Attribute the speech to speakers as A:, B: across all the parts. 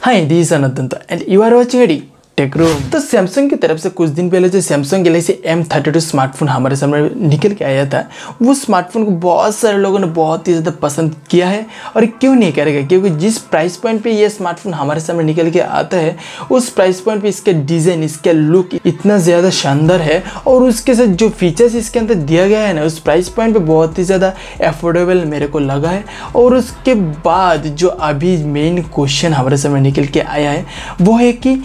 A: Hi, this is Ananth and you are watching a tech room. तो Samsung की तरफ से कुछ दिन पहले जो सैमसंग गैलेक्सी M32 स्मार्टफोन हमारे सामने निकल के आया था, वो स्मार्टफोन को बहुत सारे लोगों ने बहुत ही ज़्यादा पसंद किया है। और क्यों नहीं करेगा, क्योंकि जिस प्राइस पॉइंट पे ये स्मार्टफोन हमारे सामने निकल के आता है, उस प्राइस पॉइंट पे इसका डिज़ाइन, इसका लुक इतना ज़्यादा शानदार है और उसके साथ जो फीचर्स इसके अंदर दिया गया है ना, उस प्राइस पॉइंट पर बहुत ही ज़्यादा एफोर्डेबल मेरे को लगा है। और उसके बाद जो अभी मेन क्वेश्चन हमारे सामने निकल के आया है वो है कि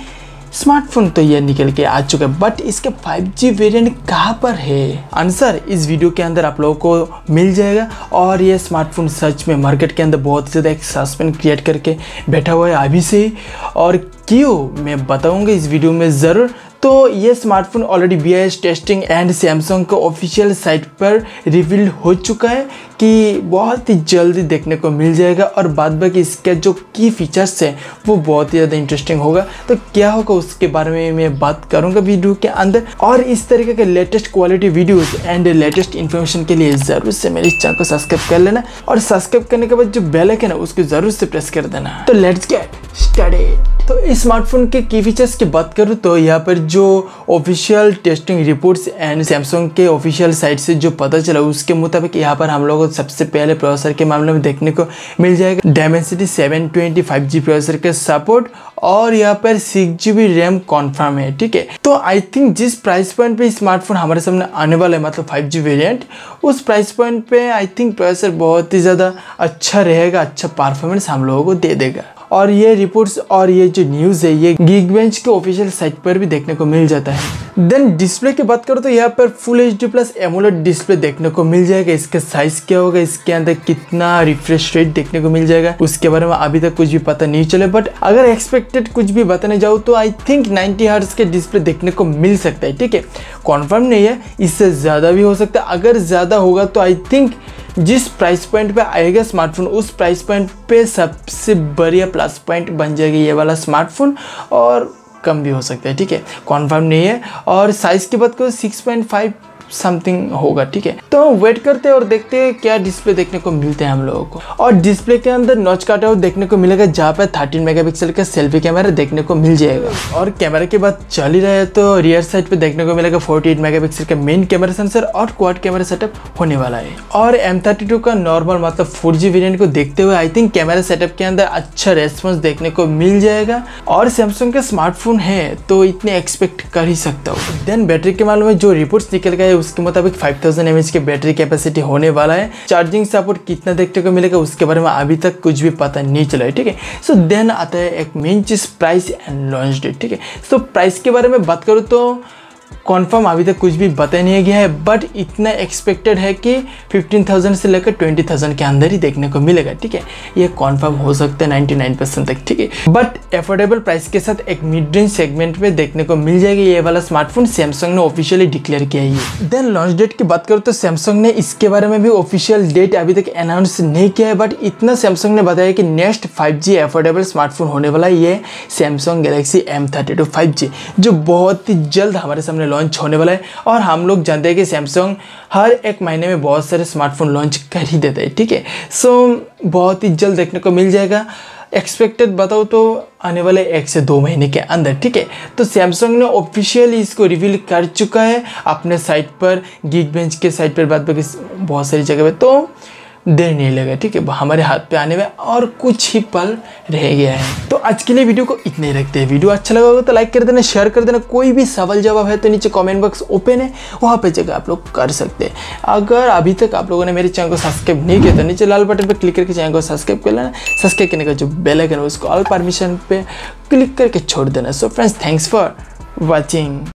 A: स्मार्टफोन तो ये निकल के आ चुका है, बट इसके 5G वेरिएंट कहाँ पर है? आंसर इस वीडियो के अंदर आप लोगों को मिल जाएगा। और ये स्मार्टफोन सच में मार्केट के अंदर बहुत ज़्यादा एक सस्पेंस क्रिएट करके बैठा हुआ है अभी से ही, और क्यों मैं बताऊंगा इस वीडियो में ज़रूर। तो ये smartphone already BIS testing and Samsung के ऑफिशियल साइट पर रिवील हो चुका है कि बहुत ही जल्दी देखने को मिल जाएगा। और बाद बाकी इसके जो की फीचर्स हैं वो बहुत ही ज़्यादा इंटरेस्टिंग होगा। तो क्या होगा उसके बारे में मैं बात करूंगा वीडियो के अंदर। और इस तरीके के latest quality videos and latest information के लिए ज़रूर से मेरे चैनल को सब्सक्राइब कर लेना, और सब्सक्राइब करने के बाद जो बेल आइकन है उसको ज़रूर से प्रेस कर देना। तो लेट्स गेट स्टार्टेड। तो इस स्मार्टफोन के की फीचर्स की बात करूँ तो यहाँ पर जो official testing reports and Samsung के ऑफिशियल साइट से जो पता चला उसके मुताबिक यहाँ पर हम लोगों को सबसे पहले प्रोसेसर के मामले में देखने को मिल जाएगा Dimensity 720 5G प्रोसेसर के सपोर्ट, और यहाँ पर 6GB रैम कॉन्फर्म है। ठीक है, तो आई थिंक जिस प्राइस पॉइंट पे स्मार्टफोन हमारे सामने आने वाला है, मतलब 5G वेरिएंट, उस प्राइस पॉइंट पे आई थिंक प्रोसेसर बहुत ही ज़्यादा अच्छा रहेगा, अच्छा परफॉर्मेंस हम लोगों को दे देगा। और ये रिपोर्ट्स और ये जो न्यूज़ है ये Geekbench के ऑफिशियल साइट पर भी देखने को मिल जाता है। देन डिस्प्ले की बात करो तो यहाँ पर फुल HD+ AMOLED डिस्प्ले देखने को मिल जाएगा। इसका साइज क्या होगा, इसके अंदर कितना रिफ्रेश रेट देखने को मिल जाएगा, उसके बारे में अभी तक कुछ भी पता नहीं चले। बट अगर एक्सपेक्टेड कुछ भी बताने जाऊँ तो आई थिंक 90 हर्ट्ज के डिस्प्ले देखने को मिल सकता है। ठीक है, कॉन्फर्म नहीं है, इससे ज़्यादा भी हो सकता है। अगर ज़्यादा होगा तो आई थिंक जिस प्राइस पॉइंट पे आएगा स्मार्टफोन, उस प्राइस पॉइंट पे सबसे बढ़िया प्लस पॉइंट बन जाएगा ये वाला स्मार्टफोन, और कम भी हो सकता है। ठीक है, कॉन्फर्म नहीं है। और साइज़ की बात करो 6.5 समथिंग होगा। ठीक है, तो वेट करते हैं और देखते हैं क्या डिस्प्ले देखने को मिलते हैं हम लोगों को। और डिस्प्ले के अंदर नॉच काटा हुआ देखने को मिलेगा, जहाँ पर 13 मेगापिक्सल का सेल्फी कैमरा देखने को मिल जाएगा। और कैमरा की बात चल ही रहा है तो रियर साइड पे देखने को मिलेगा 48 मेगापिक्सल का मेन कैमरा सेंसर और क्वाड कैमरा सेटअप होने वाला है। और M32 का नॉर्मल मतलब 4G वेरिएंट को देखते हुए आई थिंक कैमरा सेटअप के अंदर अच्छा रेस्पॉन्स देखने को मिल जाएगा। और सैमसंग का स्मार्टफोन है तो इतने एक्सपेक्ट कर ही सकता हूँ। देन बैटरी के मामले में जो रिपोर्ट्स निकल गए उसके मुताबिक 5000 mAh की बैटरी कैपेसिटी होने वाला है। चार्जिंग सपोर्ट कितना देखने को मिलेगा उसके बारे में अभी तक कुछ भी पता नहीं चला है। ठीक है, सो देन आता है एक मेन चीज़, प्राइस एंड लॉन्च डेट। ठीक है, सो प्राइस के बारे में बात करूँ तो कॉन्फर्म अभी तक कुछ भी बता नहीं गया है, बट इतना एक्सपेक्टेड है कि 15,000 से लेकर 20,000 के अंदर ही देखने को मिलेगा। ठीक है, ये कॉन्फर्म हो सकता है 99% तक। ठीक है, बट एफोर्डेबल प्राइस के साथ एक मिड रेंज सेगमेंट में देखने को मिल जाएगा ये वाला स्मार्टफोन। सैमसंग ने ऑफिशियली डिक्लेयर किया है। देन लॉन्च डेट की बात करूँ तो सैमसंग ने इसके बारे में भी ऑफिशियल डेट अभी तक अनाउंस नहीं किया है, बट इतना सैमसंग ने बताया कि नेक्स्ट 5G एफोर्डेबल स्मार्टफोन होने वाला है ये सैमसंग गैलेक्सी M32 5G, जो बहुत ही जल्द हमारे सामने लॉन्च होने वाला है। और हम लोग जानते हैं कि सैमसंग हर एक महीने में बहुत सारे स्मार्टफोन लॉन्च कर ही देता है। ठीक है, सो बहुत ही जल्द देखने को मिल जाएगा। एक्सपेक्टेड बताओ तो आने वाले 1 से 2 महीने के अंदर। ठीक है, तो सैमसंग ने ऑफिशियली इसको रिवील कर चुका है अपने साइट पर, Geekbench के साइट पर, बात बाकी बहुत सारी जगह पे। तो देर नहीं लगा। ठीक है, हमारे हाथ पे आने में और कुछ ही पल रह गया है। तो आज के लिए वीडियो को इतने ही रखते हैं। वीडियो अच्छा लगा होगा तो लाइक कर देना, शेयर कर देना। कोई भी सवाल जवाब है तो नीचे कमेंट बॉक्स ओपन है, वहाँ पे जगह आप लोग कर सकते हैं। अगर अभी तक आप लोगों ने मेरे चैनल को सब्सक्राइब नहीं किया तो नीचे लाल बटन पर क्लिक करके चैनल को सब्सक्राइब कर लेना। सब्सक्राइब करने का जो बेल आइकन है उसको ऑल परमिशन पे क्लिक करके छोड़ देना। So friends, thanks for watching.